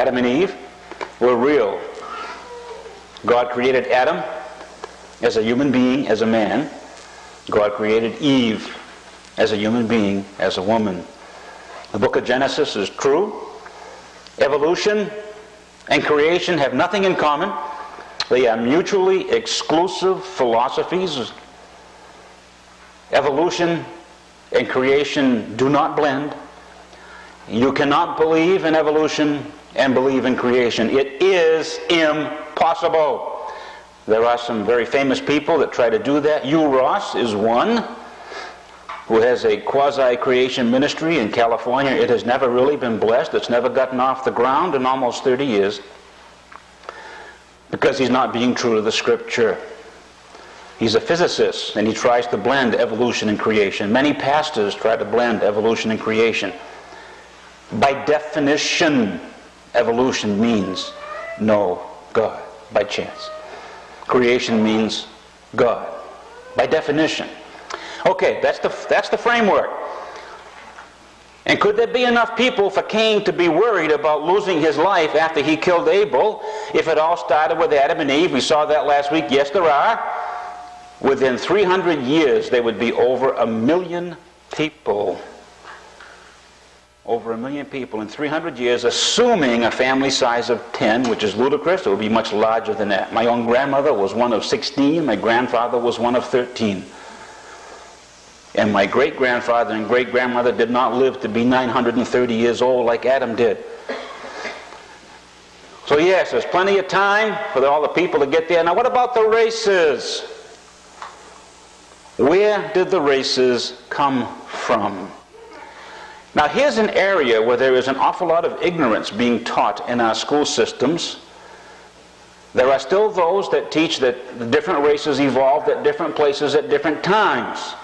Adam and Eve were real. God created Adam as a human being, as a man. God created Eve as a human being, as a woman. The book of Genesis is true. Evolution and creation have nothing in common. They are mutually exclusive philosophies. Evolution and creation do not blend. You cannot believe in evolution and believe in creation. It is impossible. There are some very famous people that try to do that. Hugh Ross is one who has a quasi-creation ministry in California. It has never really been blessed. It's never gotten off the ground in almost 30 years because he's not being true to the Scripture. He's a physicist, and he tries to blend evolution and creation. Many pastors try to blend evolution and creation. By definition, evolution means no God, by chance. Creation means God, by definition. Okay, that's the framework. And could there be enough people for Cain to be worried about losing his life after he killed Abel if it all started with Adam and Eve? We saw that last week. Yes, there are. Within 300 years, there would be over 1 million people. Over 1 million people in 300 years, assuming a family size of 10, which is ludicrous. It would be much larger than that. My own grandmother was one of 16. My grandfather was one of 13. And my great-grandfather and great-grandmother did not live to be 930 years old like Adam did. So yes, there's plenty of time for all the people to get there. Now what about the races? Where did the races come from? Now here's an area where there is an awful lot of ignorance being taught in our school systems. There are still those that teach that the different races evolved at different places at different times.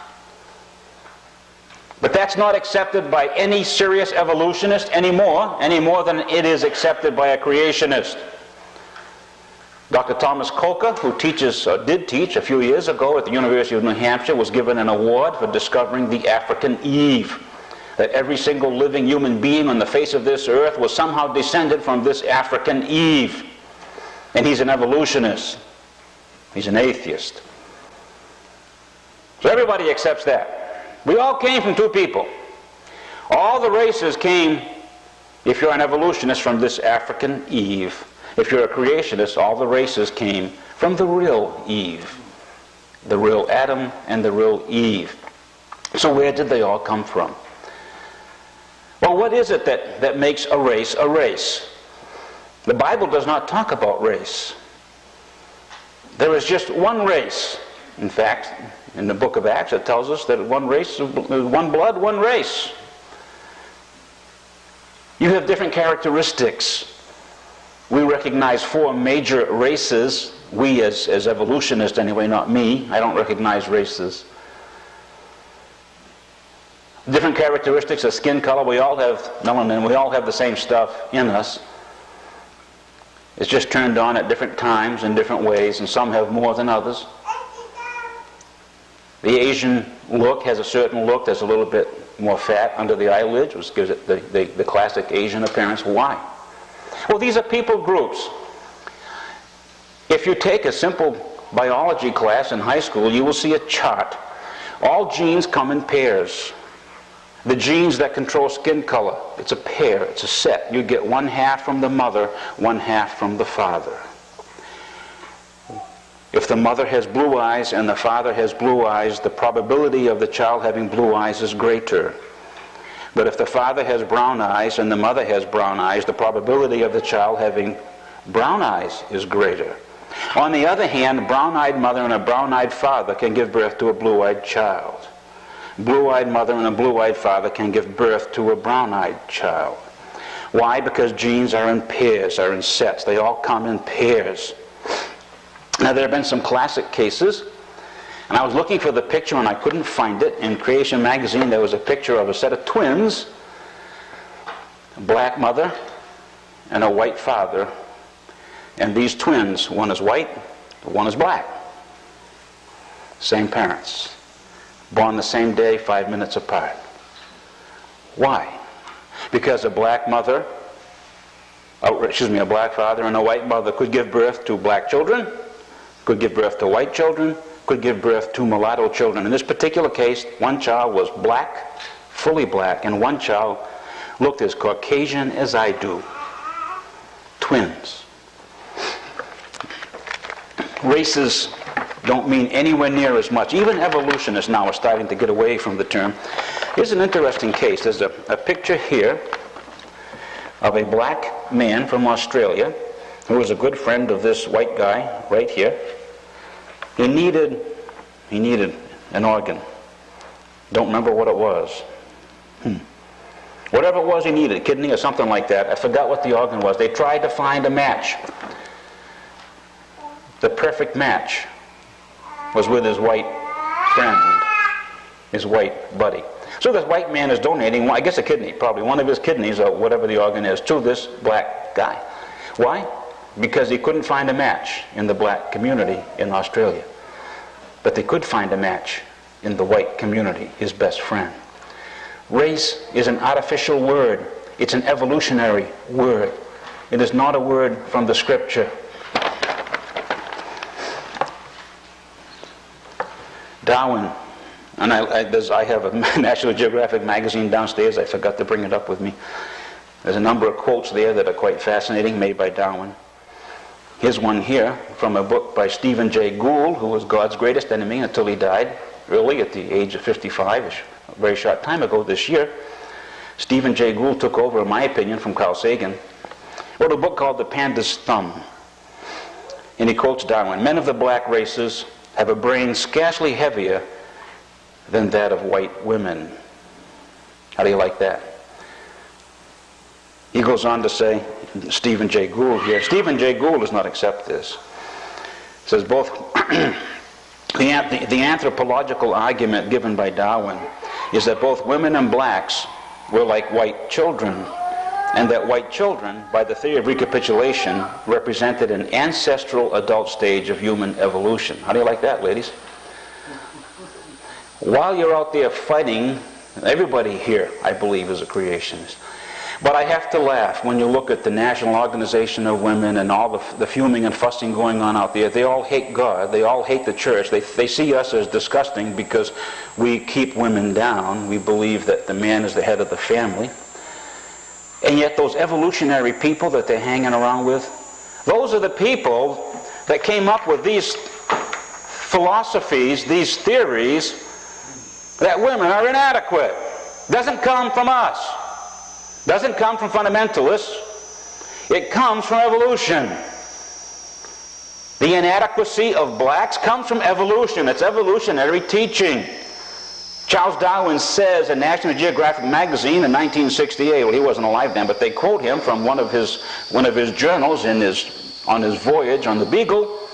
But that's not accepted by any serious evolutionist any more than it is accepted by a creationist. Dr. Thomas Coker, who did teach a few years ago at the University of New Hampshire, was given an award for discovering the African Eve. That every single living human being on the face of this earth was somehow descended from this African Eve. And he's an evolutionist. He's an atheist. So everybody accepts that. We all came from two people. All the races came, if you're an evolutionist, from this African Eve. If you're a creationist, all the races came from the real Eve. The real Adam and the real Eve. So where did they all come from? Well, what is it that makes a race a race? The Bible does not talk about race. There is just one race. In fact, in the book of Acts, it tells us that one race, one blood, one race. You have different characteristics. We recognize 4 major races. We as evolutionists anyway, not me. I don't recognize races. Different characteristics of skin color. We all have melanin. We all have the same stuff in us. It's just turned on at different times in different ways, and some have more than others. The Asian look has a certain look that's a little bit more fat under the eyelids, which gives it the classic Asian appearance. Why? Well, these are people groups. If you take a simple biology class in high school, you will see a chart. All genes come in pairs. The genes that control skin color, it's a pair, it's a set. You get 1/2 from the mother, 1/2 from the father. If the mother has blue eyes and the father has blue eyes, the probability of the child having blue eyes is greater. But if the father has brown eyes and the mother has brown eyes, the probability of the child having brown eyes is greater. On the other hand, a brown-eyed mother and a brown-eyed father can give birth to a blue-eyed child. Blue-eyed mother and a blue-eyed father can give birth to a brown-eyed child. Why? Because genes are in pairs, are in sets. They all come in pairs. Now, there have been some classic cases, and I was looking for the picture and I couldn't find it. In Creation magazine, there was a picture of a set of twins, a black mother and a white father, and these twins, one is white, one is black. Same parents. Born the same day, 5 minutes apart. Why? Because a black mother a black father and a white mother could give birth to black children, could give birth to white children, could give birth to mulatto children. In this particular case, one child was black, fully black, and one child looked as Caucasian as I do. Twins. Races don't mean anywhere near as much. Even evolutionists now are starting to get away from the term. Here's an interesting case. There's a picture here of a black man from Australia who was a good friend of this white guy right here. He needed an organ. Don't remember what it was. Whatever it was he needed, a kidney or something like that. I forgot what the organ was. They tried to find a match. The perfect match was with his white friend, his white buddy. So this white man is donating, I guess a kidney, probably one of his kidneys or whatever the organ is, to this black guy. Why? Because he couldn't find a match in the black community in Australia. But they could find a match in the white community, his best friend. Race is an artificial word. It's an evolutionary word. It is not a word from the Scripture. Darwin, and I have a National Geographic magazine downstairs. I forgot to bring it up with me. There's a number of quotes there that are quite fascinating, made by Darwin. Here's one here from a book by Stephen Jay Gould, who was God's greatest enemy until he died early at the age of 55, a very short time ago this year. Stephen Jay Gould took over, in my opinion, from Carl Sagan. Wrote a book called The Panda's Thumb. And he quotes Darwin, "Men of the black races have a brain scarcely heavier than that of white women." How do you like that? He goes on to say, Stephen Jay Gould here, Stephen Jay Gould does not accept this. He says both the anthropological argument given by Darwin is that both women and blacks were like white children, and that white children, by the theory of recapitulation, represented an ancestral adult stage of human evolution. How do you like that, ladies? While you're out there fighting, everybody here, I believe, is a creationist. But I have to laugh when you look at the National Organization of Women and all the fuming and fussing going on out there. They all hate God. They all hate the church. They see us as disgusting because we keep women down. We believe that the man is the head of the family. And yet those evolutionary people that they're hanging around with, those are the people that came up with these philosophies, these theories that women are inadequate. Doesn't come from us. Doesn't come from fundamentalists. It comes from evolution. The inadequacy of blacks comes from evolution. It's evolutionary teaching. Charles Darwin says in National Geographic magazine in 1968, well, he wasn't alive then, but they quote him from one of his journals on his voyage on the Beagle,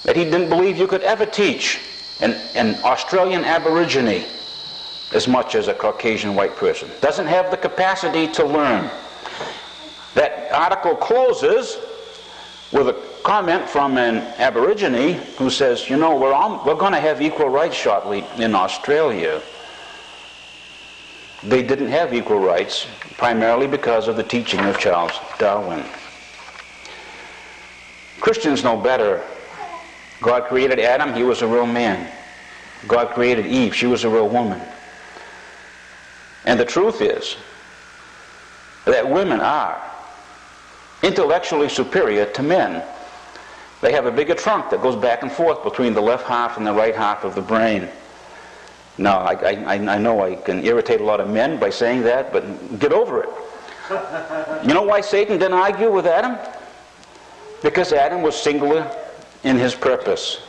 that he didn't believe you could ever teach an Australian Aborigine as much as a Caucasian white person. Doesn't have the capacity to learn. That article closes with a comment from an Aborigine who says, you know, we're going to have equal rights shortly in Australia. They didn't have equal rights primarily because of the teaching of Charles Darwin. Christians know better. God created Adam, he was a real man. God created Eve, she was a real woman. And the truth is that women are intellectually superior to men. They have a bigger trunk that goes back and forth between the left half and the right half of the brain. Now, I know I can irritate a lot of men by saying that, but get over it. You know why Satan didn't argue with Adam? Because Adam was singular in his purpose.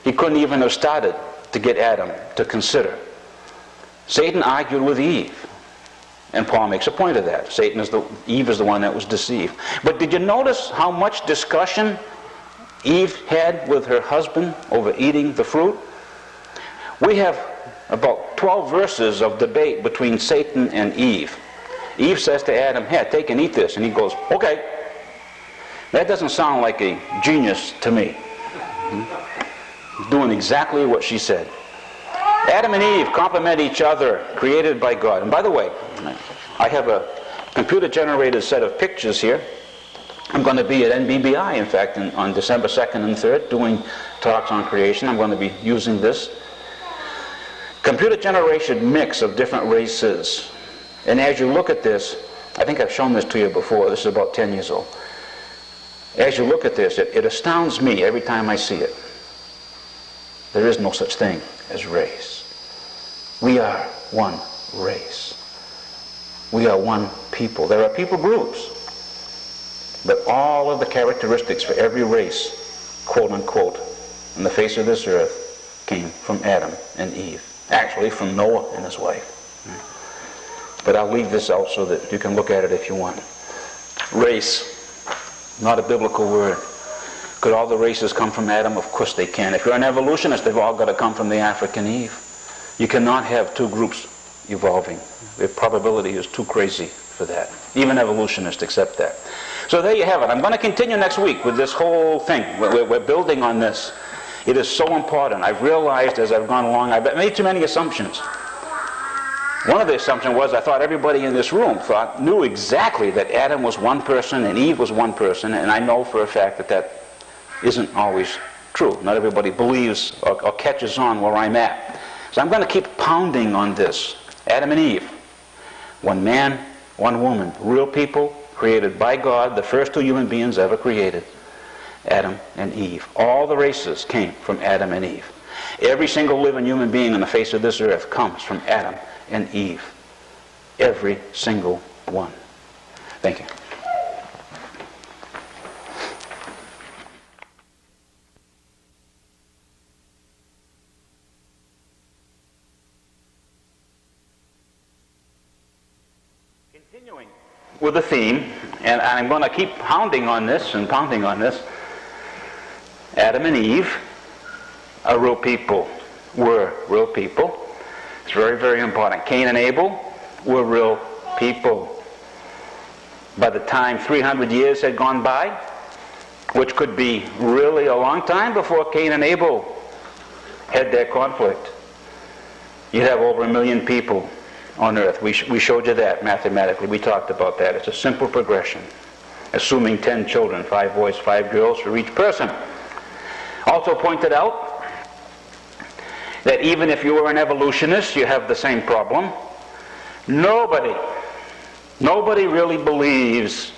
He couldn't even have started to get Adam to consider. Satan argued with Eve, and Paul makes a point of that. Eve is the one that was deceived. But did you notice how much discussion Eve had with her husband over eating the fruit? We have about 12 verses of debate between Satan and Eve. Eve says to Adam, "Here, take and eat this," and he goes, "Okay." That doesn't sound like a genius to me. He's doing exactly what she said. Adam and Eve complement each other, created by God. And by the way, I have a computer-generated set of pictures here. I'm going to be at NBBI, in fact, on December 2nd and 3rd, doing talks on creation. I'm going to be using this computer-generated mix of different races. And as you look at this, I think I've shown this to you before. This is about 10 years old. As you look at this, it astounds me every time I see it. There is no such thing as race. We are one race. We are one people. There are people groups, but all of the characteristics for every race, quote unquote, on the face of this earth came from Adam and Eve. Actually, from Noah and his wife. But I'll leave this out so that you can look at it if you want. Race, not a biblical word. Could all the races come from Adam? Of course they can. If you're an evolutionist, they've all got to come from the African Eve. You cannot have two groups evolving. The probability is too crazy for that. Even evolutionists accept that. So there you have it. I'm going to continue next week with this whole thing. We're building on this. It is so important. I've realized as I've gone along, I've made too many assumptions. One of the assumptions was I thought everybody in this room knew exactly that Adam was one person and Eve was one person, and I know for a fact that that isn't always true. Not everybody believes or catches on where I'm at. So I'm going to keep pounding on this. Adam and Eve, one man, one woman, real people created by God, the first two human beings ever created. Adam and Eve. All the races came from Adam and Eve. Every single living human being on the face of this earth comes from Adam and Eve. Every single one. Thank you. Continuing with the theme, and I'm going to keep pounding on this and pounding on this. Adam and Eve are real people, were real people. It's very, very important. Cain and Abel were real people. By the time 300 years had gone by, which could be really a long time before Cain and Abel had their conflict, you'd have over 1 million people on earth. We showed you that mathematically. We talked about that. It's a simple progression, assuming 10 children, 5 boys, 5 girls for each person. Also pointed out that even if you were an evolutionist, you have the same problem. Nobody really believes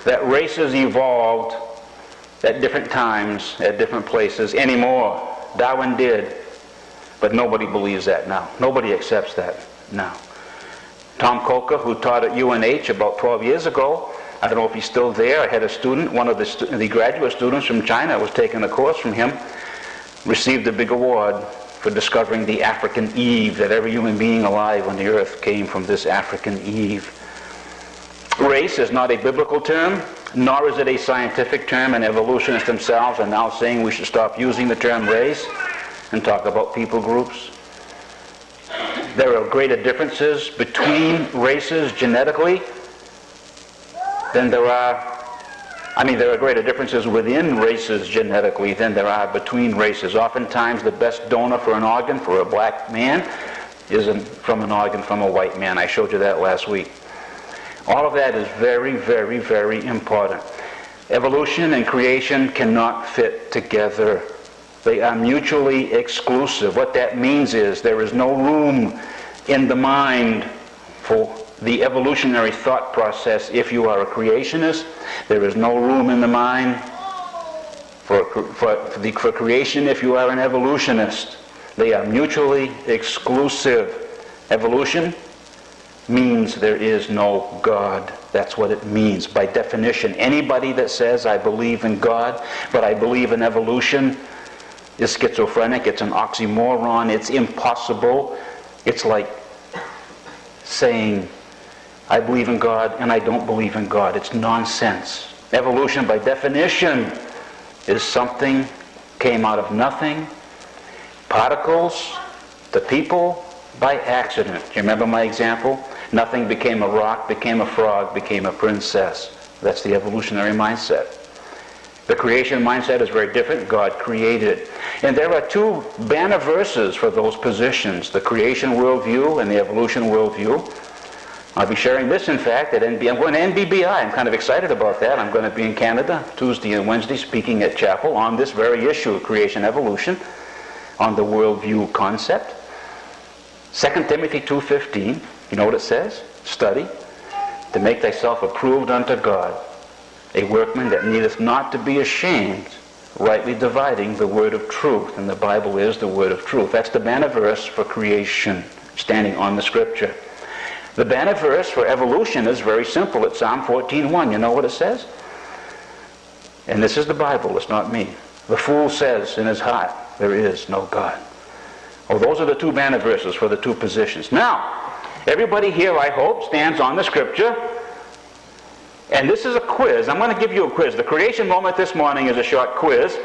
that races evolved at different times, at different places anymore. Darwin did, but nobody believes that now. Nobody accepts that now. Tom Coker, who taught at UNH about 12 years ago, I don't know if he's still there. I had a student, one of the graduate students from China was taking a course from him, received a big award for discovering the African Eve, that every human being alive on the earth came from this African Eve. Race is not a biblical term, nor is it a scientific term, and evolutionists themselves are now saying we should stop using the term race and talk about people groups. There are greater differences between races genetically than there are greater differences within races genetically than there are between races. Oftentimes the best donor for an organ for a black man isn't from an organ from a white man. I showed you that last week. All of that is very, very, very important. Evolution and creation cannot fit together. They are mutually exclusive. What that means is there is no room in the mind for the evolutionary thought process if you are a creationist. There is no room in the mind for creation if you are an evolutionist. They are mutually exclusive. Evolution means there is no God. That's what it means by definition. Anybody that says, I believe in God, but I believe in evolution, is schizophrenic. It's an oxymoron. It's impossible. It's like saying, I believe in God and I don't believe in God. It's nonsense. Evolution, by definition, is something came out of nothing. Particles to people by accident. Do you remember my example? Nothing became a rock, became a frog, became a princess. That's the evolutionary mindset. The creation mindset is very different. God created. And there are two banner verses for those positions, the creation worldview and the evolution worldview. I'll be sharing this, in fact, at I'm going to NBBI. I'm kind of excited about that. I'm going to be in Canada Tuesday and Wednesday speaking at chapel on this very issue of creation evolution, on the worldview concept. 2 Timothy 2:15, you know what it says? Study to make thyself approved unto God, a workman that needeth not to be ashamed, rightly dividing the word of truth. And the Bible is the word of truth. That's the banner verse for creation, standing on the Scripture. The banner verse for evolution is very simple. It's Psalm 14:1. You know what it says? And this is the Bible, it's not me. The fool says in his heart, there is no God. Oh, those are the two banner verses for the two positions. Now, everybody here, I hope, stands on the Scripture. And this is a quiz. I'm going to give you a quiz. The creation moment this morning is a short quiz.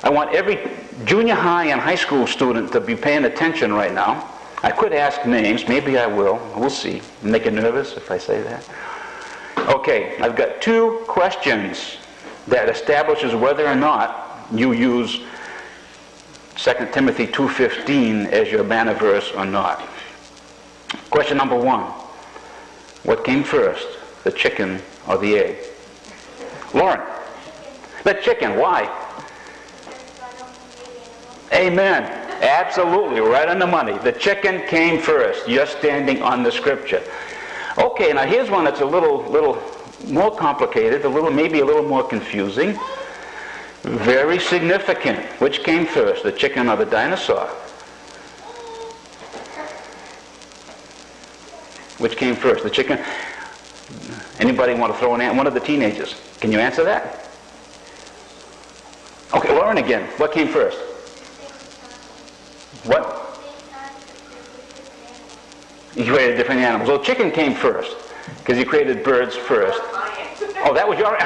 I want every junior high and high school student to be paying attention right now. I could ask names. Maybe I will. We'll see. Make you nervous if I say that. Okay, I've got two questions that establishes whether or not you use 2 Timothy 2:15 as your banner verse or not. Question number 1. What came first, the chicken or the egg? Lauren, the chicken. Why? Amen. Absolutely, right on the money. The chicken came first. You're standing on the Scripture. Okay, now here's one that's a little more complicated, maybe a little more confusing. Very significant. Which came first, the chicken or the dinosaur? Which came first, the chicken? Anybody want to throw an answer? One of the teenagers. Can you answer that? Okay, Lauren again. What came first? What? You created different animals. Well, chicken came first because you created birds first. Oh, that was your...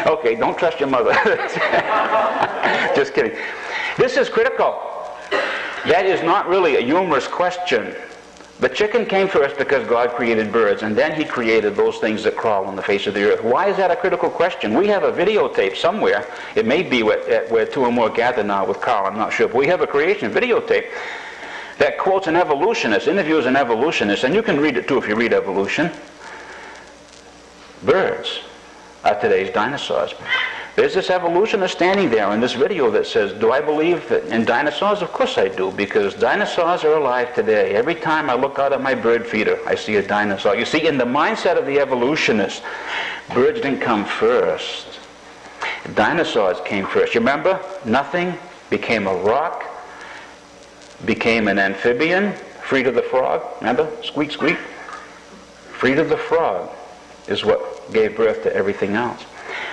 Okay, don't trust your mother. Just kidding. This is critical. That is not really a humorous question. The chicken came first because God created birds, and then he created those things that crawl on the face of the earth. Why is that a critical question? We have a videotape somewhere. It may be where two or more gather now with Carl, I'm not sure. But we have a creation videotape that quotes an evolutionist, interviews an evolutionist, and you can read it too if you read evolution. Birds are today's dinosaurs. There's this evolutionist standing there in this video that says, do I believe in dinosaurs? Of course I do, because dinosaurs are alive today. Every time I look out at my bird feeder, I see a dinosaur. You see, in the mindset of the evolutionist, birds didn't come first. Dinosaurs came first. You remember? Nothing became a rock, became an amphibian, Frida the frog. Remember? Squeak, squeak. Frida the frog is what gave birth to everything else.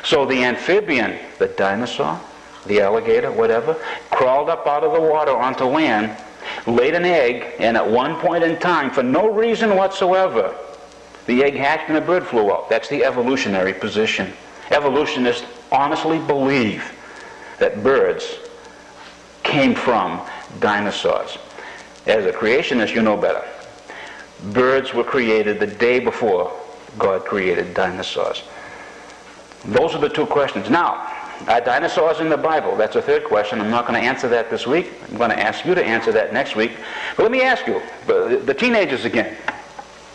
So the amphibian, the dinosaur, the alligator, whatever, crawled up out of the water onto land, laid an egg, and at one point in time, for no reason whatsoever, the egg hatched and a bird flew out. That's the evolutionary position. Evolutionists honestly believe that birds came from dinosaurs. As a creationist, you know better. Birds were created the day before God created dinosaurs. Those are the two questions. Now, are dinosaurs in the Bible? That's a third question. I'm not going to answer that this week. I'm going to ask you to answer that next week. But let me ask you, the teenagers again.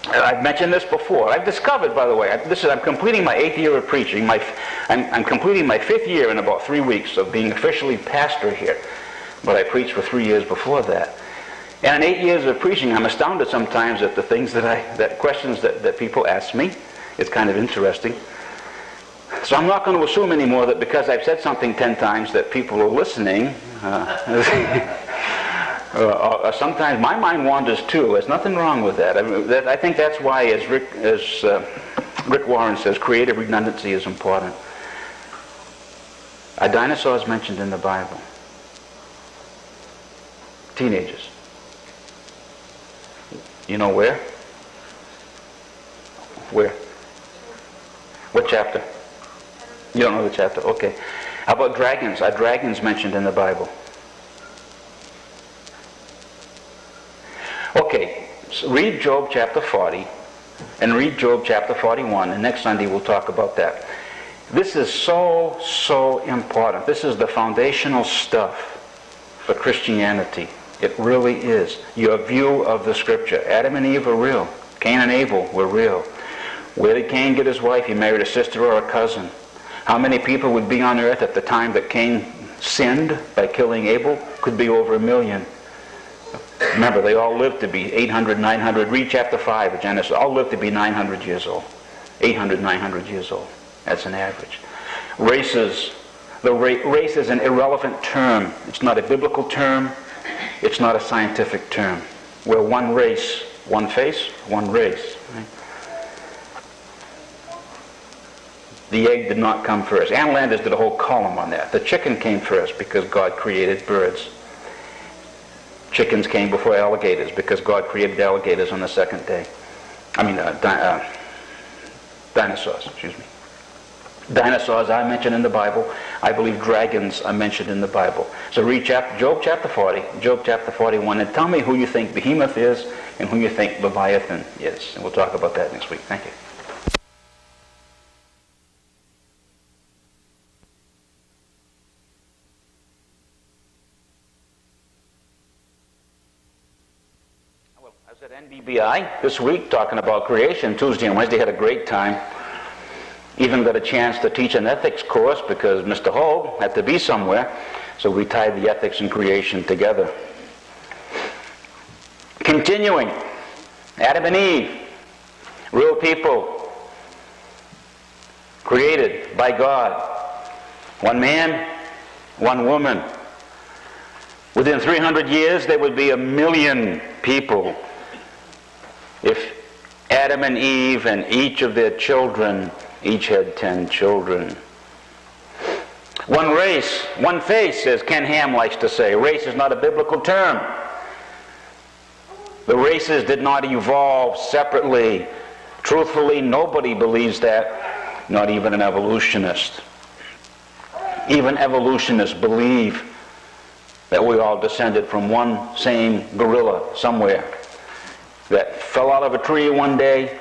I've mentioned this before. I've discovered, by the way, I'm completing my 8th year of preaching. I'm completing my 5th year in about 3 weeks of being officially pastor here. But I preached for 3 years before that. And in 8 years of preaching, I'm astounded sometimes at the things questions that people ask me. It's kind of interesting. So I'm not going to assume anymore that because I've said something 10 times that people are listening. Sometimes my mind wanders too. There's nothing wrong with that. I think that's why, as Rick Warren says, creative redundancy is important. Are dinosaurs mentioned in the Bible? Teenagers. You know where? Where? What chapter? You don't know the chapter? Okay. How about dragons? Are dragons mentioned in the Bible? Okay. So read Job chapter 40 and read Job chapter 41, and next Sunday we'll talk about that. This is so important. This is the foundational stuff for Christianity. It really is. Your view of the Scripture. Adam and Eve are real. Cain and Abel were real. Where did Cain get his wife? He married a sister or a cousin. How many people would be on earth at the time that Cain sinned by killing Abel? Could be over 1 million. Remember, they all lived to be 800, 900. Read chapter 5 of Genesis. All lived to be 900 years old. 800, 900 years old. That's an average. Races. Race is an irrelevant term. It's not a biblical term. It's not a scientific term. We're one race, one face, one race. Right? The egg did not come first. Ann Landers did a whole column on that. The chicken came first because God created birds. Chickens came before alligators because God created alligators on the second day. Dinosaurs, excuse me. Dinosaurs are mentioned in the Bible. I believe dragons are mentioned in the Bible. So read Job chapter 40, Job chapter 41, and tell me who you think Behemoth is and who you think Leviathan is. And we'll talk about that next week. Thank you. Well, I was at NBBI this week talking about creation. Tuesday and Wednesday had a great time. Even got a chance to teach an ethics course because Mr. Hogue had to be somewhere, so we tied the ethics and creation together. Continuing, Adam and Eve, real people, created by God. One man, one woman. Within 300 years, there would be 1 million people if Adam and Eve and each of their children each had 10 children. One race, one face, as Ken Ham likes to say. Race is not a biblical term. The races did not evolve separately. Truthfully, nobody believes that, not even an evolutionist. Even evolutionists believe that we all descended from one same gorilla somewhere that fell out of a tree one day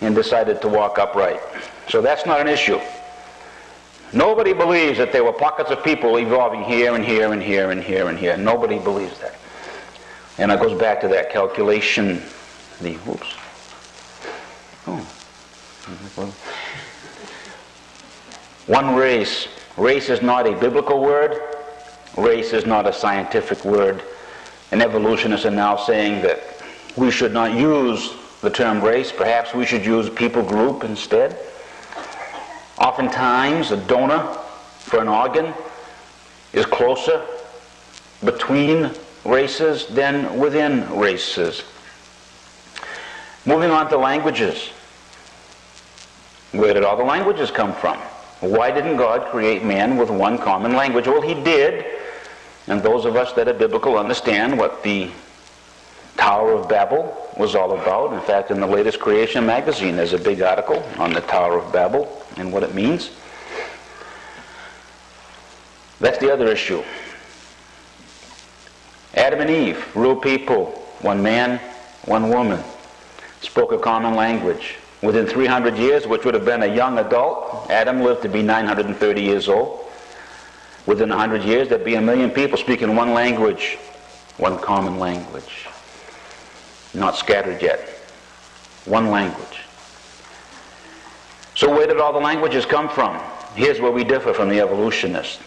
and decided to walk upright. So that's not an issue. Nobody believes that there were pockets of people evolving here and here and here and here and here. Nobody believes that. And it goes back to that calculation. One race. Race is not a biblical word. Race is not a scientific word. And evolutionists are now saying that we should not use the term race. Perhaps we should use people group instead. Oftentimes, a donor for an organ is closer between races than within races. Moving on to languages. Where did all the languages come from? Why didn't God create man with one common language? Well, he did. And those of us that are biblical understand what the Tower of Babel was all about. In fact, in the latest Creation magazine, there's a big article on the Tower of Babel and what it means. That's the other issue. Adam and Eve, real people, one man, one woman, spoke a common language. Within 300 years, which would have been a young adult, Adam lived to be 930 years old. Within 100 years, there'd be 1 million people speaking one language, one common language. Not scattered yet. One language. So where did all the languages come from? Here's where we differ from the evolutionists.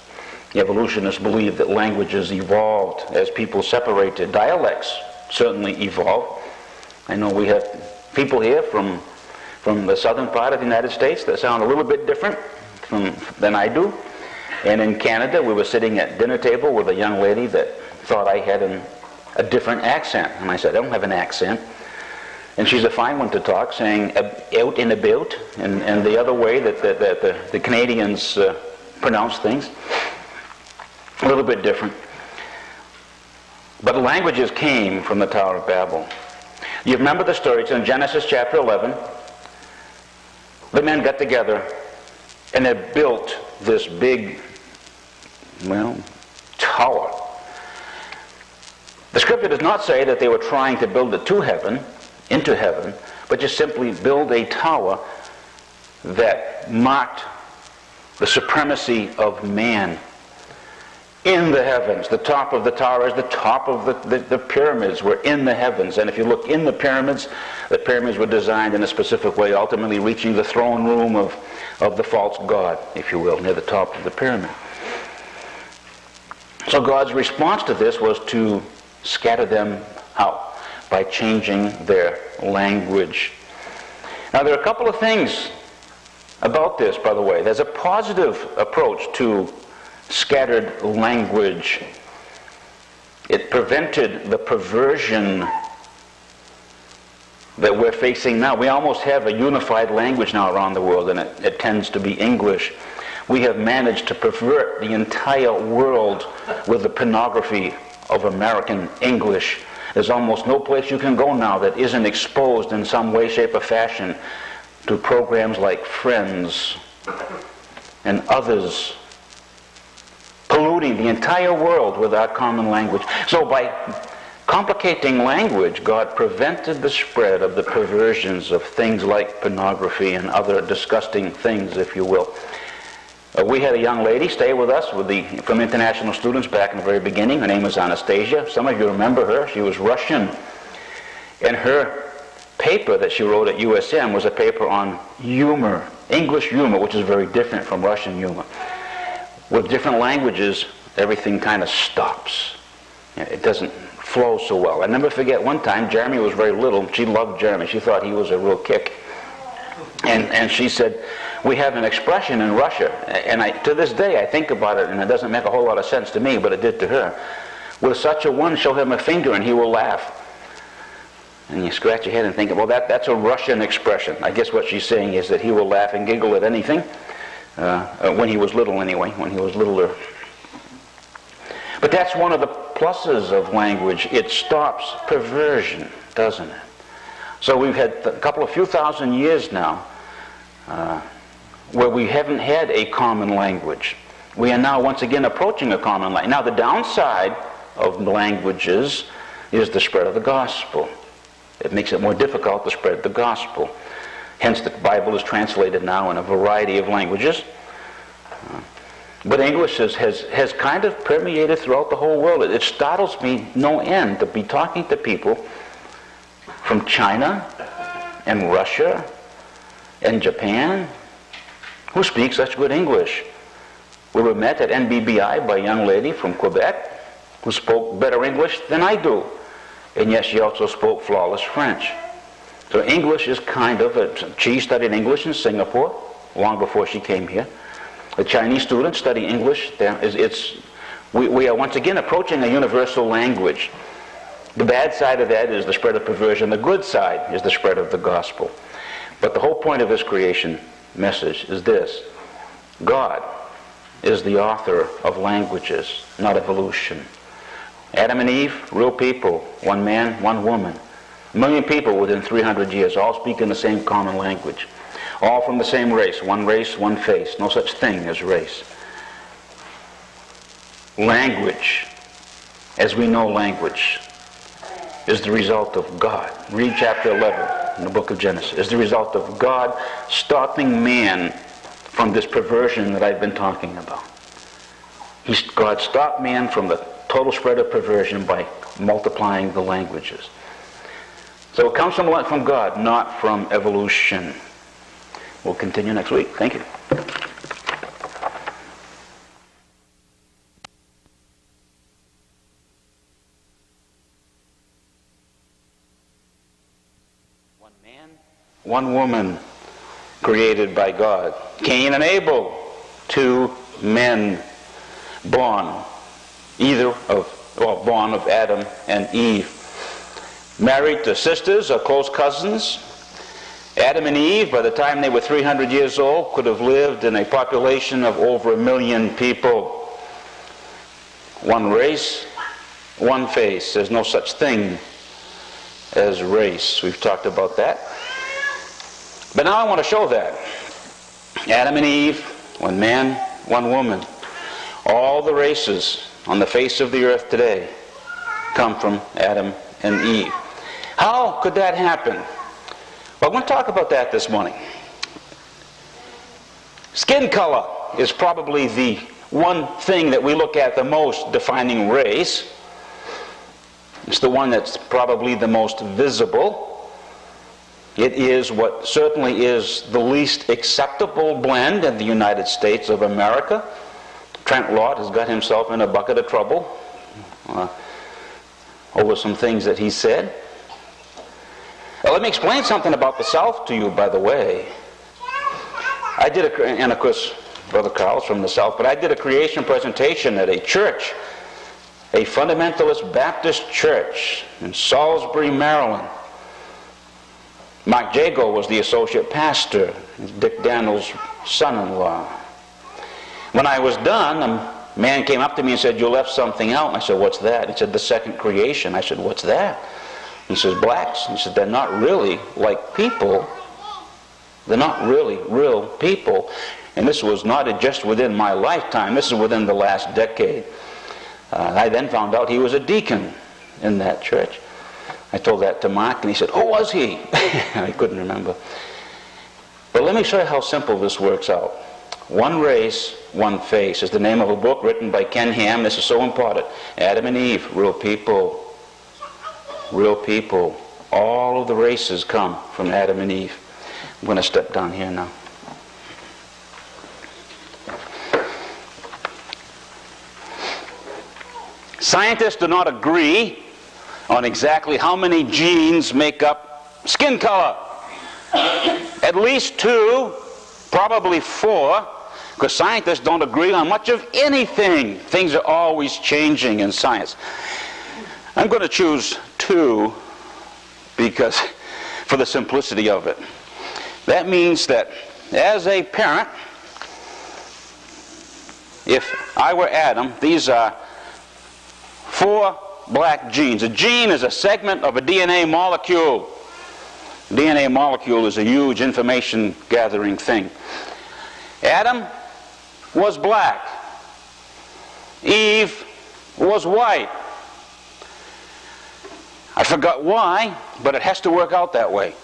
The evolutionists believe that languages evolved as people separated. Dialects certainly evolved. I know we have people here from the southern part of the United States that sound a little bit different than I do. And in Canada, we were sitting at dinner table with a young lady that thought I had a different accent. And I said, I don't have an accent. And she's a fine one to talk, saying out and about, and the other way that the Canadians pronounce things. A little bit different. But languages came from the Tower of Babel. You remember the story. It's in Genesis chapter 11. The men got together and they built this big, tower. The scripture does not say that they were trying to build it into heaven, but just simply build a tower that marked the supremacy of man. in the heavens. The top of the towers, the top of the pyramids were in the heavens. And if you look in the pyramids were designed in a specific way, ultimately reaching the throne room of the false god, if you will, near the top of the pyramid. So God's response to this was to scatter them out by changing their language. Now there are a couple of things about this, by the way. There's a positive approach to scattered language. It prevented the perversion that we're facing now. We almost have a unified language now around the world, and it tends to be English. We have managed to pervert the entire world with the pornography of American English. There's almost no place you can go now that isn't exposed in some way, shape, or fashion to programs like Friends and others, polluting the entire world with our common language. So by complicating language, God prevented the spread of the perversions of things like pornography and other disgusting things, if you will. We had a young lady stay with us from international students back in the very beginning. Her name was Anastasia. Some of you remember her. She was Russian. And her paper that she wrote at USM was a paper on humor, English humor, which is very different from Russian humor. With different languages, everything kind of stops. It doesn't flow so well. I never forget one time, Jeremy was very little. She loved Jeremy. She thought he was a real kick. And she said, we have an expression in Russia, and to this day I think about it, and it doesn't make a whole lot of sense to me, but it did to her. With such a one, show him a finger and he will laugh. And you scratch your head and think, well, that's a Russian expression. I guess what she's saying is that he will laugh and giggle at anything. When he was little anyway, when he was littler. But that's one of the pluses of language. It stops perversion, doesn't it? So we've had a few thousand years now where we haven't had a common language. We are now once again approaching a common language. Now the downside of languages is the spread of the gospel. It makes it more difficult to spread the gospel. Hence the Bible is translated now in a variety of languages. But English has kind of permeated throughout the whole world. It startles me no end to be talking to people from China and Russia and Japan who speak such good English. We were met at NBBI by a young lady from Quebec who spoke better English than I do. And yet she also spoke flawless French. So English is kind of, she studied English in Singapore long before she came here. The Chinese students study English. We are once again approaching a universal language. The bad side of that is the spread of perversion. The good side is the spread of the gospel. But the whole point of this creation message is this. God is the author of languages, not evolution. Adam and Eve, real people, one man, one woman. 1 million people within 300 years, all speaking the same common language. All from the same race, one face. No such thing as race. Language, as we know language, is the result of God. Read chapter 11 in the book of Genesis. Is the result of God stopping man from this perversion that I've been talking about. God stopped man from the total spread of perversion by multiplying the languages. So it comes from God, not from evolution. We'll continue next week. Thank you. One man, one woman, created by God. Cain and Abel, 2 men, born of Adam and Eve. Married to sisters or close cousins. Adam and Eve, by the time they were 300 years old, could have lived in a population of over 1 million people. One race, one face. There's no such thing as race. We've talked about that. But now I want to show that. Adam and Eve, one man, one woman. All the races on the face of the earth today come from Adam and Eve. How could that happen? Well, I want to talk about that this morning. Skin color is probably the one thing that we look at the most defining race. It's the one that's probably the most visible. It is what certainly is the least acceptable blend in the United States of America. Trent Lott has got himself in a bucket of trouble over some things that he said. Now, let me explain something about the South to you, by the way. And of course, Brother Carl's from the South, but I did a creation presentation at a church, a fundamentalist Baptist church in Salisbury, Maryland. Mark Jago was the associate pastor. He's Dick Daniels' son-in-law. When I was done, a man came up to me and said, "You left something out." And I said, "What's that?" He said, "The second creation." I said, "What's that?" He says, "Blacks." He said, "They're not really like people. They're not really real people." And this was not just within my lifetime. This is within the last decade. I then found out he was a deacon in that church. I told that to Mark, and he said, "Who was he?" I couldn't remember. But let me show you how simple this works out. One Race, One Face is the name of a book written by Ken Ham. This is so important. Adam and Eve, real people. Real people. All of the races come from Adam and Eve. I'm going to step down here now. Scientists do not agree on exactly how many genes make up skin color. At least 2, probably 4, because scientists don't agree on much of anything. Things are always changing in science. I'm going to choose 2 because for the simplicity of it. That means that as a parent, if I were Adam, these are 4 black genes. A gene is a segment of a DNA molecule. A DNA molecule is a huge information gathering thing. Adam was black. Eve was white. I forgot why, but it has to work out that way.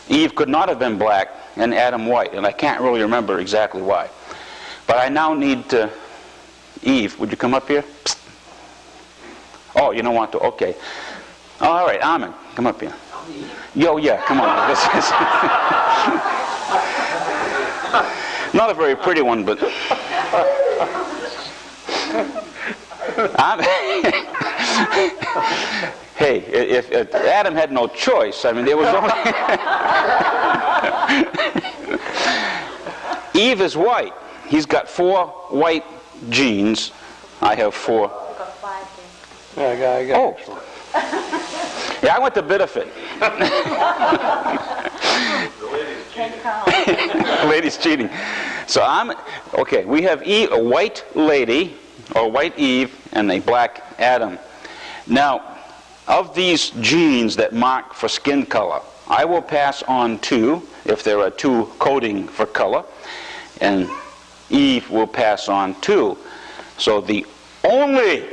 Eve could not have been black and Adam white, and I can't really remember exactly why. But I now need to... Eve, would you come up here? Psst. Oh, you don't want to? Okay. Oh, all right, Armin, come up here. Yo, yeah, come on. This is not a very pretty one, but... Hey, if Adam had no choice, I mean, there was only... Eve is white. He's got 4 white genes. I have 4. Yeah, I got Oh. Yeah, I went to Biddeford. Lady's cheating. So okay, we have Eve, a white lady, or white Eve, and a black Adam. Now, of these genes that mark for skin color, I will pass on 2, if there are 2 coding for color, and Eve will pass on 2. So the only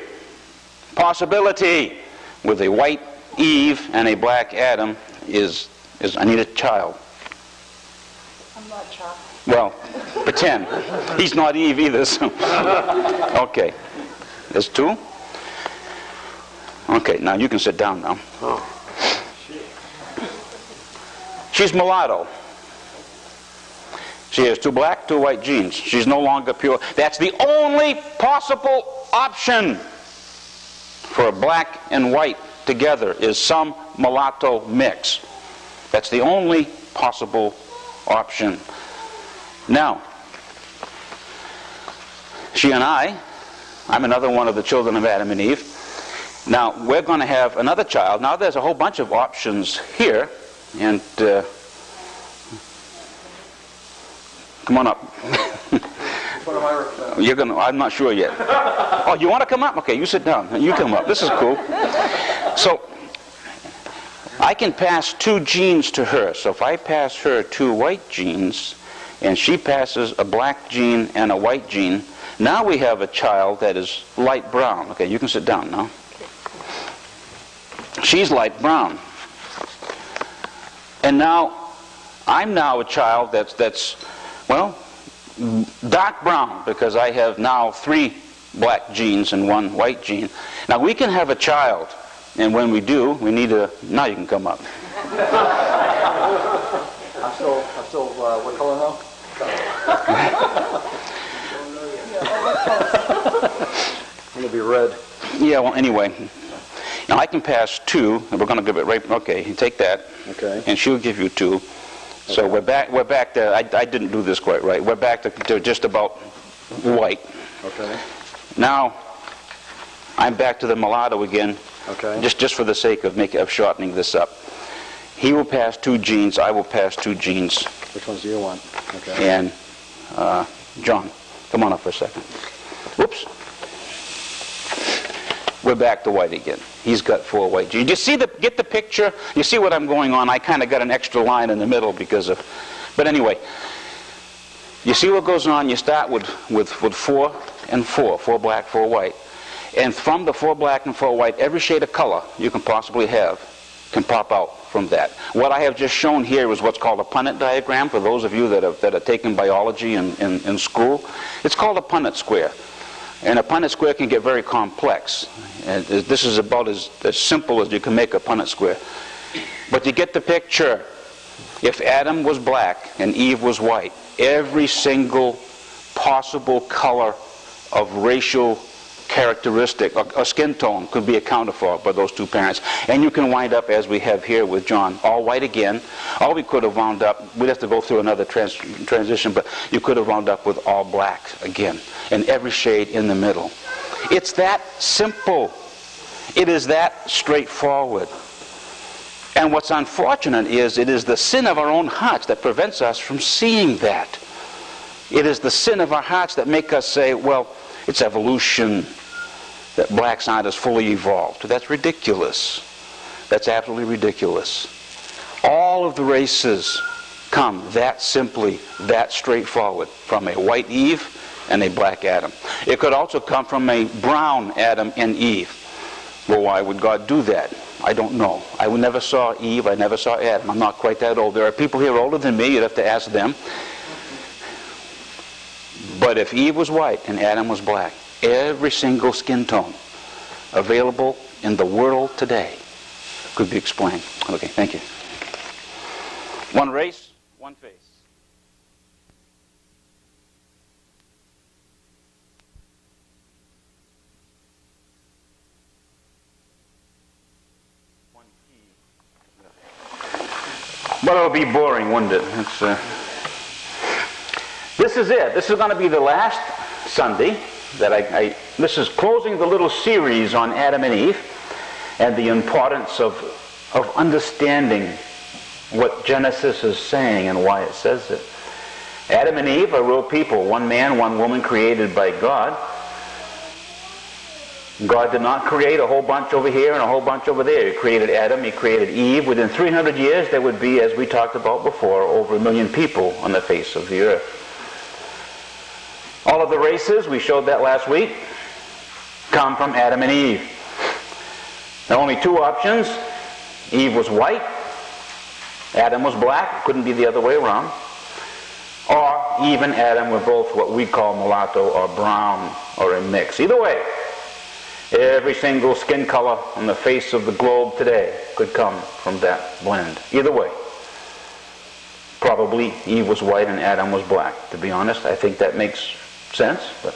possibility with a white Eve and a black Adam is I need a child. I'm not a child. Well, pretend. He's not Eve either, so. Okay. There's 2? Okay, now you can sit down now. She's mulatto. She has 2 black, 2 white genes. She's no longer pure. That's the only possible option for black and white together, is some mulatto mix. That's the only possible option. Now, she and I'm another one of the children of Adam and Eve. Now, we're going to have another child. Now, there's a whole bunch of options here, and come on up. You're going to, I'm not sure yet. Oh, you want to come up? Okay, you sit down. You come up. This is cool. So, I can pass 2 genes to her. So if I pass her 2 white genes, and she passes a black gene and a white gene, now we have a child that is light brown. Okay, you can sit down now. She's light brown. And now, I'm now a child that's well, dark brown, because I have now 3 black genes and 1 white gene. Now we can have a child, and when we do, we need to, now you can come up. I'm still, what color now? I'm going to be red. Yeah, well, anyway. Now I can pass 2, and we're going to give it right, okay, you take that. Okay. And she'll give you 2. So okay. we're back to, I didn't do this quite right. We're back to just about white. Okay. Now, I'm back to the mulatto again. Okay. Just for the sake of shortening this up. He will pass 2 genes, I will pass 2 genes. Which ones do you want? Okay. And John, come on up for a second. Whoops. We're back to white again. He's got 4 white genes. You see get the picture? You see what I'm going on? I kind of got an extra line in the middle because of, but anyway. You see what goes on? You start with 4 and 4, 4 black, 4 white. And from the 4 black and 4 white, every shade of color you can possibly have can pop out from that. What I have just shown here is what's called a Punnett diagram, for those of you that have taken biology in school. It's called a Punnett square. And a Punnett square can get very complex. And this is about as simple as you can make a Punnett square. But you get the picture. If Adam was black and Eve was white, every single possible color of racial characteristic or skin tone could be accounted for by those 2 parents. And you can wind up, as we have here with John, all white again. Or we could have wound up, we'd have to go through another transition, but you could have wound up with all black again, and every shade in the middle. It's that simple. It is that straightforward. And what's unfortunate is it is the sin of our own hearts that prevents us from seeing that. It is the sin of our hearts that make us say, well, it's evolution, that blacks aren't as fully evolved. That's ridiculous. That's absolutely ridiculous. All of the races come that simply, that straightforward, from a white Eve and a black Adam. It could also come from a brown Adam and Eve. Well, why would God do that? I don't know. I never saw Eve, I never saw Adam. I'm not quite that old. There are people here older than me, you'd have to ask them. But if Eve was white and Adam was black, every single skin tone available in the world today could be explained. Okay, thank you. 1 race, 1 face. But it would be boring, wouldn't it? This is it. This is going to be the last Sunday that this is closing the little series on Adam and Eve and the importance of understanding what Genesis is saying and why it says it. Adam and Eve are real people, 1 man, 1 woman, created by God. God did not create a whole bunch over here and a whole bunch over there. He created Adam, He created Eve. Within 300 years there would be, as we talked about before, over 1 million people on the face of the earth. All of the races, we showed that last week, come from Adam and Eve. There are only 2 options. Eve was white, Adam was black. It couldn't be the other way around. Or Eve and Adam were both what we call mulatto or brown or a mix. Either way, every single skin color on the face of the globe today could come from that blend. Either way. Probably Eve was white and Adam was black. To be honest, I think that makes sense. But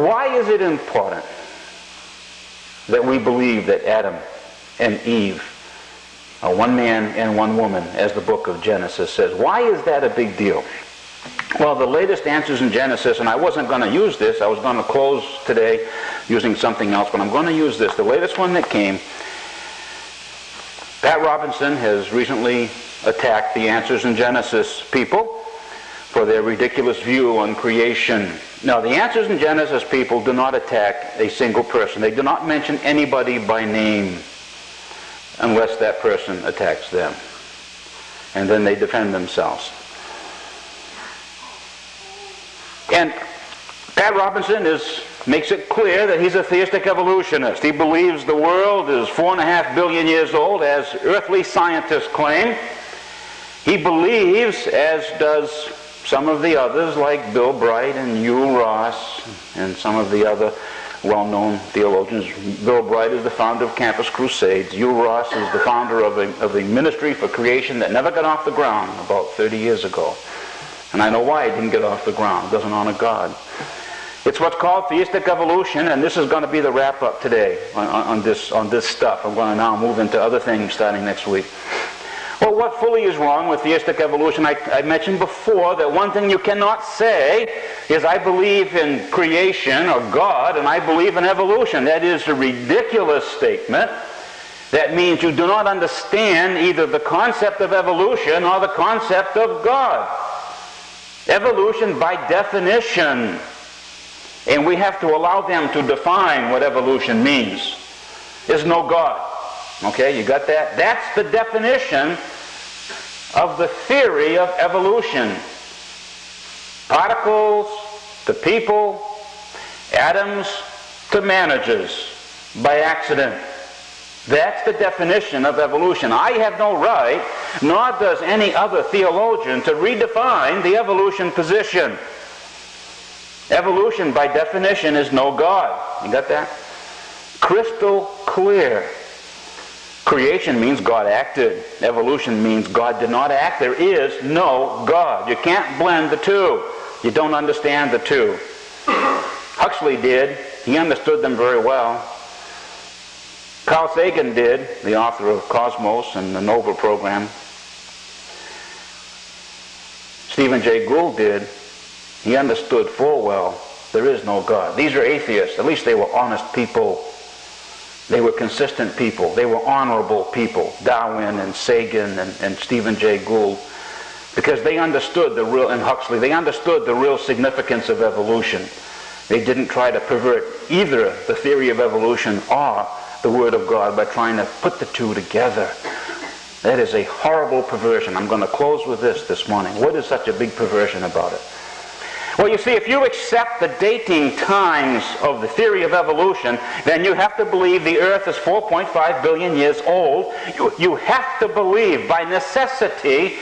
why is it important that we believe that Adam and Eve are 1 man and 1 woman, as the book of Genesis says? Why is that a big deal? Well, the latest answers in Genesis, and I wasn't going to use this, I was going to close today using something else, but I'm going to use this. The latest one that came, Pat Robinson has recently attacked the Answers in Genesis people for their ridiculous view on creation. Now, the Answers in Genesis people do not attack a single person. They do not mention anybody by name unless that person attacks them. And then they defend themselves. And Pat Robinson makes it clear that he's a theistic evolutionist. He believes the world is 4.5 billion years old, as earthly scientists claim. He believes, as does Some of the others, like Bill Bright and Hugh Ross, and some of the other well-known theologians. Bill Bright is the founder of Campus Crusades. Hugh Ross is the founder of a ministry for creation that never got off the ground about 30 years ago. And I know why it didn't get off the ground. It doesn't honor God. It's what's called theistic evolution, and this is going to be the wrap-up today on this stuff. I'm going to now move into other things starting next week. Well, what fully is wrong with theistic evolution? I mentioned before that one thing you cannot say is I believe in creation or God and I believe in evolution. That is a ridiculous statement. That means you do not understand either the concept of evolution or the concept of God. Evolution by definition, and we have to allow them to define what evolution means, is no God. Okay, you got that? That's the definition of the theory of evolution. Particles to people, atoms to managers by accident. That's the definition of evolution. I have no right, nor does any other theologian, to redefine the evolution position. Evolution by definition is no God. You got that? Crystal clear. Creation means God acted. Evolution means God did not act. There is no God. You can't blend the two. You don't understand the two. Huxley did. He understood them very well. Carl Sagan did, the author of Cosmos and the Nova program. Stephen Jay Gould did. He understood full well there is no God. These are atheists. At least they were honest people. They were consistent people. They were honorable people. Darwin and Sagan and Stephen Jay Gould. Because they understood the real, and Huxley, they understood the real significance of evolution. They didn't try to pervert either the theory of evolution or the Word of God by trying to put the two together. That is a horrible perversion. I'm going to close with this morning. What is such a big perversion about it? Well, you see, if you accept the dating times of the theory of evolution, then you have to believe the earth is 4.5 billion years old. You have to believe by necessity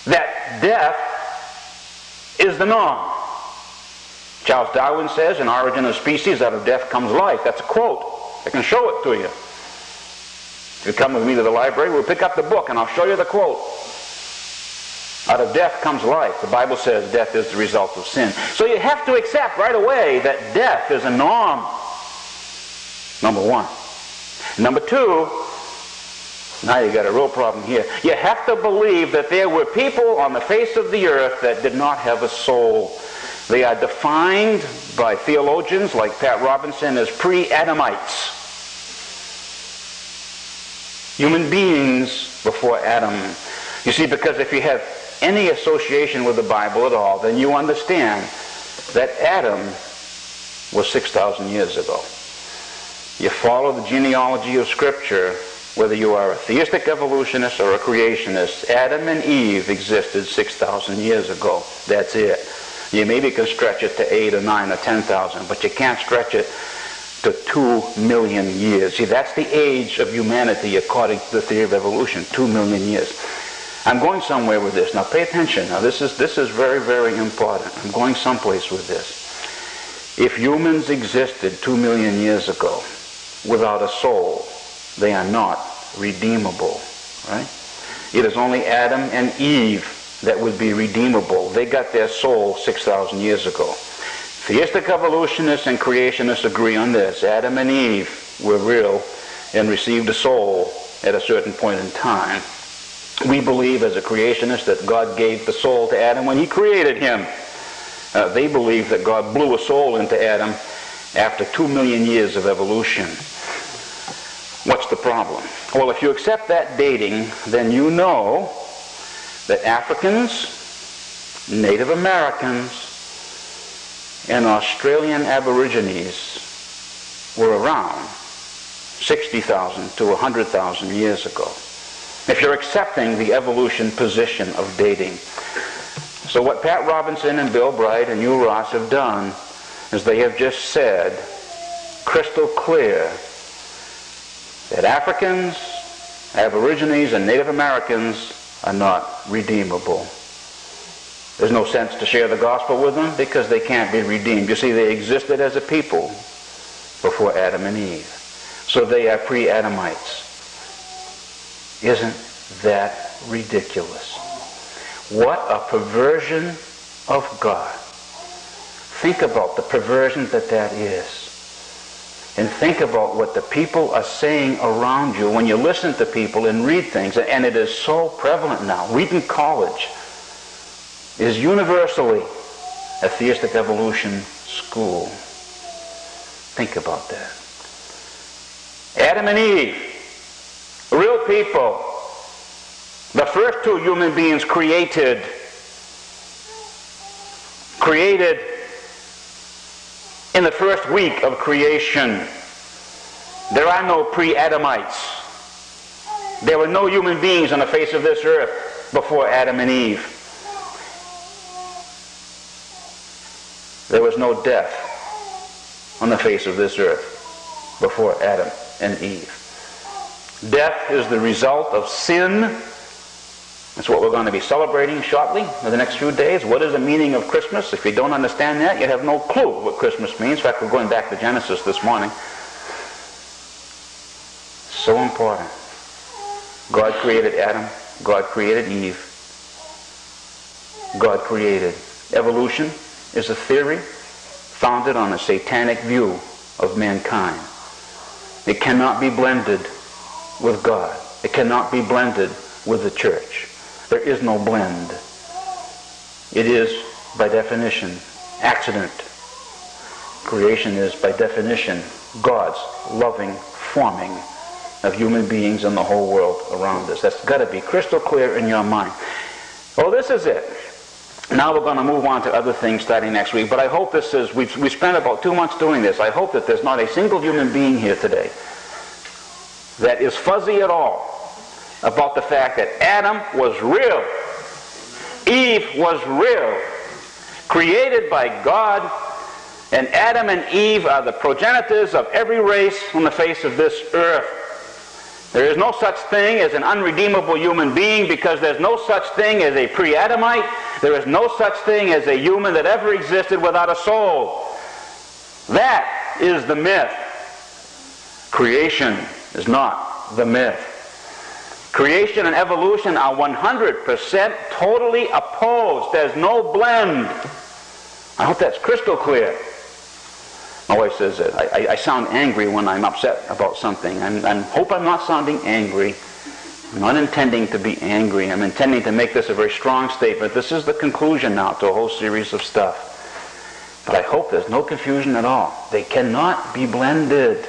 that death is the norm. Charles Darwin says in Origin of Species, out of death comes life. That's a quote. I can show it to you. If you come with me to the library, we'll pick up the book and I'll show you the quote. Out of death comes life. The Bible says death is the result of sin. So you have to accept right away that death is a norm. Number one. Number two, now you got a real problem here. You have to believe that there were people on the face of the earth that did not have a soul. They are defined by theologians like Pat Robinson as pre-Adamites. Human beings before Adam. You see, because if you have any association with the Bible at all, then you understand that Adam was 6,000 years ago. You follow the genealogy of Scripture, whether you are a theistic evolutionist or a creationist. Adam and Eve existed 6,000 years ago. That's it. You maybe can stretch it to 8 or 9 or 10,000, but you can't stretch it to 2 million years. See, that's the age of humanity according to the theory of evolution, 2 million years. I'm going somewhere with this. Now pay attention. Now this is very, very important. I'm going someplace with this. If humans existed 2 million years ago without a soul, they are not redeemable, right? It is only Adam and Eve that would be redeemable. They got their soul 6,000 years ago. Theistic evolutionists and creationists agree on this. Adam and Eve were real and received a soul at a certain point in time. We believe as a creationist that God gave the soul to Adam when he created him. They believe that God blew a soul into Adam after 2 million years of evolution. What's the problem? Well, if you accept that dating, then you know that Africans, Native Americans, and Australian Aborigines were around 60,000 to 100,000 years ago. If you're accepting the evolution position of dating. So what Pat Robinson and Bill Bright and Hugh Ross have done is they have just said, crystal clear, that Africans, Aborigines, and Native Americans are not redeemable. There's no sense to share the gospel with them because they can't be redeemed. You see, they existed as a people before Adam and Eve. So they are pre-Adamites. Isn't that ridiculous? What a perversion of God. Think about the perversion that is. And think about what the people are saying around you when you listen to people and read things. And it is so prevalent now. Wheaton College is universally a theistic evolution school. Think about that. Adam and Eve, real people, the first two human beings created in the first week of creation. There are no pre-Adamites. There were no human beings on the face of this earth before Adam and Eve. There was no death on the face of this earth before Adam and Eve. Death is the result of sin. That's what we're going to be celebrating shortly in the next few days. What is the meaning of Christmas? If you don't understand that, you have no clue what Christmas means. In fact, we're going back to Genesis this morning. So important. God created Adam. God created Eve. God created. Evolution is a theory founded on a satanic view of mankind. It cannot be blended with God. It cannot be blended with the church. There is no blend. It is, by definition, accident. Creation is, by definition, God's loving forming of human beings and the whole world around us. That's got to be crystal clear in your mind. Well, this is it. Now we're going to move on to other things starting next week, but I hope this is, we spent about 2 months doing this. I hope that there's not a single human being here today that is fuzzy at all about the fact that Adam was real. Eve was real. Created by God, and Adam and Eve are the progenitors of every race on the face of this earth. There is no such thing as an unredeemable human being because there's no such thing as a pre-Adamite. There is no such thing as a human that ever existed without a soul. That is the myth. Creation is not the myth. Creation and evolution are 100% totally opposed. There's no blend. I hope that's crystal clear. My wife says that I sound angry when I'm upset about something. I hope I'm not sounding angry. I'm not intending to be angry. I'm intending to make this a very strong statement. This is the conclusion now to a whole series of stuff. But I hope there's no confusion at all. They cannot be blended.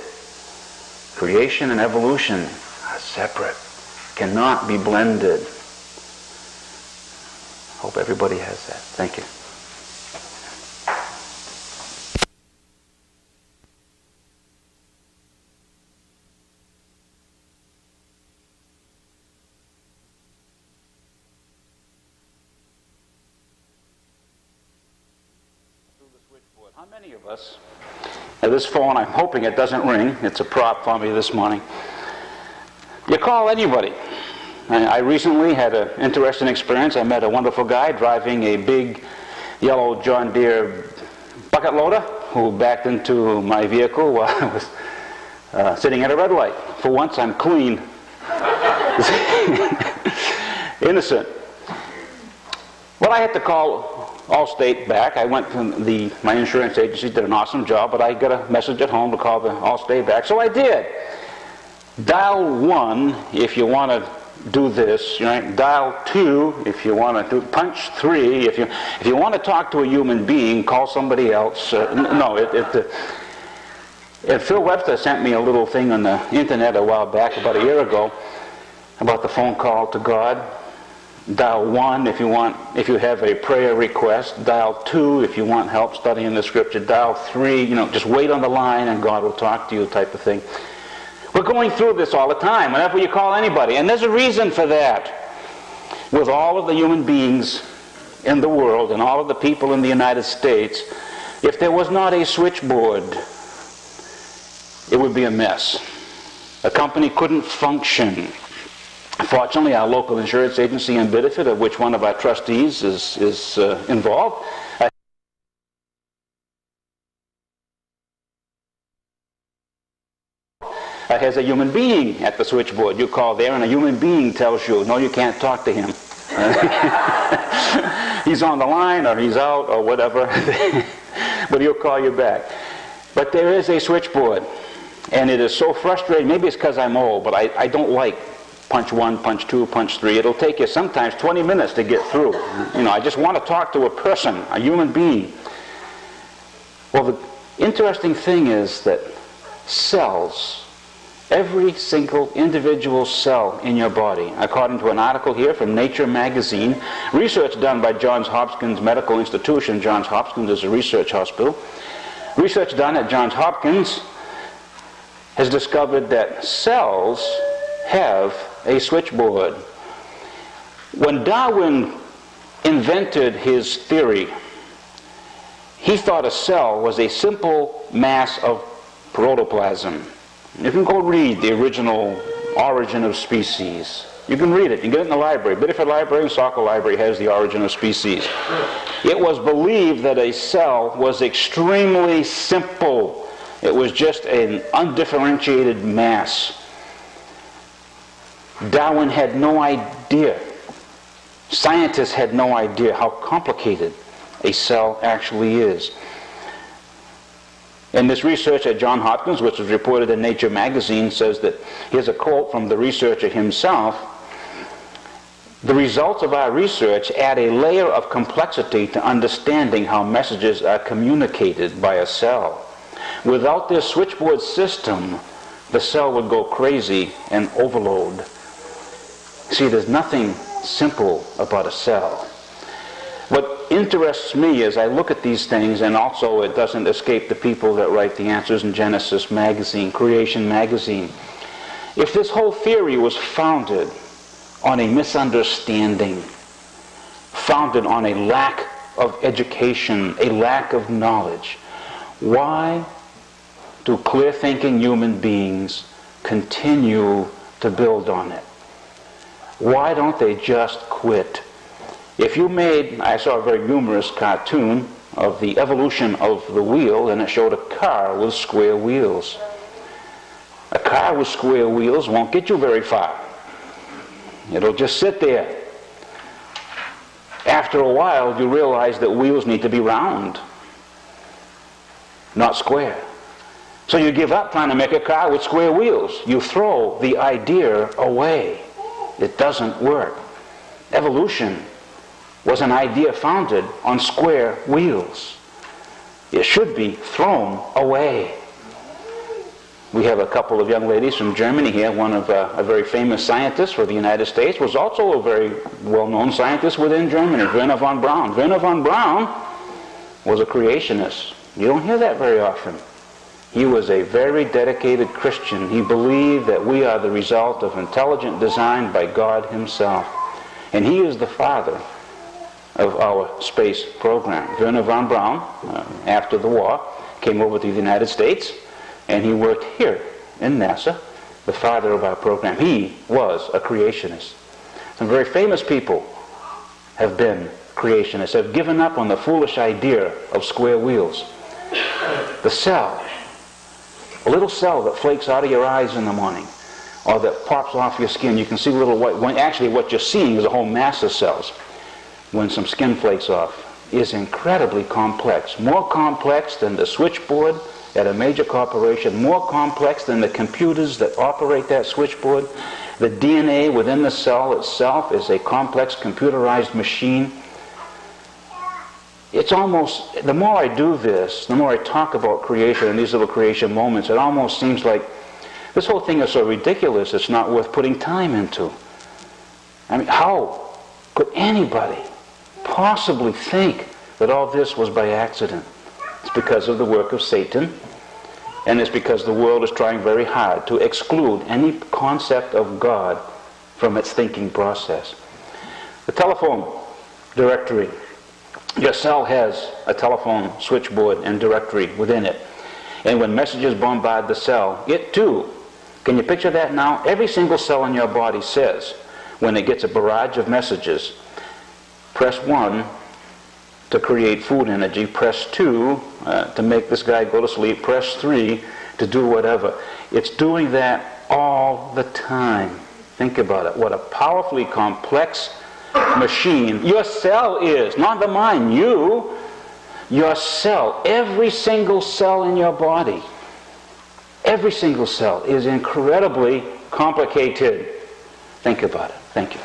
Creation and evolution are separate. Cannot be blended. Hope everybody has that. Thank you. How many of us, now this phone, I'm hoping it doesn't ring. It's a prop for me this morning. You call anybody. I recently had an interesting experience. I met a wonderful guy driving a big yellow John Deere bucket loader who backed into my vehicle while I was sitting at a red light. For once, I'm clean. Innocent. Well, I had to call Allstate back. I went to my insurance agency, did an awesome job, but I got a message at home to call the Allstate back. So I did. Dial 1 if you want to do this, right? Dial 2 if you want to do, punch 3 if you want to talk to a human being, call somebody else. Phil Webster sent me a little thing on the internet a while back, about a year ago, about the phone call to God. Dial 1 if you have a prayer request. Dial 2 if you want help studying the scripture. Dial 3, just wait on the line and God will talk to you, type of thing. We're going through this all the time, whenever you call anybody. And there's a reason for that. With all of the human beings in the world and all of the people in the United States, if there was not a switchboard, it would be a mess. A company couldn't function. Fortunately, our local insurance agency in Biddeford, of which one of our trustees is involved, has a human being at the switchboard. You call there and a human being tells you, no, you can't talk to him. He's on the line or he's out or whatever, but he'll call you back. But there is a switchboard, and it is so frustrating. Maybe it's because I'm old, but I don't like punch 1, punch 2, punch 3. It'll take you sometimes 20 minutes to get through. You know, I just want to talk to a person, a human being. Well, the interesting thing is that cells, every single individual cell in your body, according to an article here from Nature magazine, research done by Johns Hopkins Medical Institution. Johns Hopkins is a research hospital. Research done at Johns Hopkins has discovered that cells have a switchboard. When Darwin invented his theory, he thought a cell was a simple mass of protoplasm. You can go read the original Origin of Species. You can read it. You can get it in the library. Biddeford Library and Saco Library has the Origin of Species. It was believed that a cell was extremely simple. It was just an undifferentiated mass. Darwin had no idea. Scientists had no idea how complicated a cell actually is. And this research at Johns Hopkins, which was reported in Nature magazine, says that, here's a quote from the researcher himself, "The results of our research add a layer of complexity to understanding how messages are communicated by a cell. Without this switchboard system, the cell would go crazy and overload." See, there's nothing simple about a cell. What interests me is I look at these things, and also it doesn't escape the people that write the Answers in Genesis magazine, Creation magazine. If this whole theory was founded on a misunderstanding, founded on a lack of education, a lack of knowledge, why do clear-thinking human beings continue to build on it? Why don't they just quit? If you made, I saw a very humorous cartoon of the evolution of the wheel, and it showed a car with square wheels. A car with square wheels won't get you very far. It'll just sit there. After a while, you realize that wheels need to be round, not square. So you give up trying to make a car with square wheels. You throw the idea away. It doesn't work. Evolution was an idea founded on square wheels. It should be thrown away. We have a couple of young ladies from Germany here. One of a very famous scientist for the United States was also a very well-known scientist within Germany, Werner von Braun. Werner von Braun was a creationist. You don't hear that very often. He was a very dedicated Christian. He believed that we are the result of intelligent design by God himself. And he is the father of our space program. Werner von Braun, after the war, came over to the United States, and he worked here in NASA, the father of our program. He was a creationist. Some very famous people have been creationists, have given up on the foolish idea of square wheels. The cell, a little cell that flakes out of your eyes in the morning, or that pops off your skin. You can see little white, when actually what you're seeing is a whole mass of cells. When some skin flakes off, is incredibly complex. More complex than the switchboard at a major corporation, more complex than the computers that operate that switchboard. The DNA within the cell itself is a complex computerized machine. It's almost, the more I do this, the more I talk about creation and these little creation moments, it almost seems like this whole thing is so ridiculous it's not worth putting time into. I mean, how could anybody possibly think that all this was by accident? It's because of the work of Satan, and it's because the world is trying very hard to exclude any concept of God from its thinking process. The telephone directory. Your cell has a telephone switchboard and directory within it. And when messages bombard the cell, it too, can you picture that now? Every single cell in your body says, when it gets a barrage of messages. Press 1 to create food energy, press 2 to make this guy go to sleep, press 3 to do whatever. It's doing that all the time. Think about it. What a powerfully complex machine your cell is. Not the mind, you. Your cell, every single cell in your body, every single cell is incredibly complicated. Think about it. Thank you.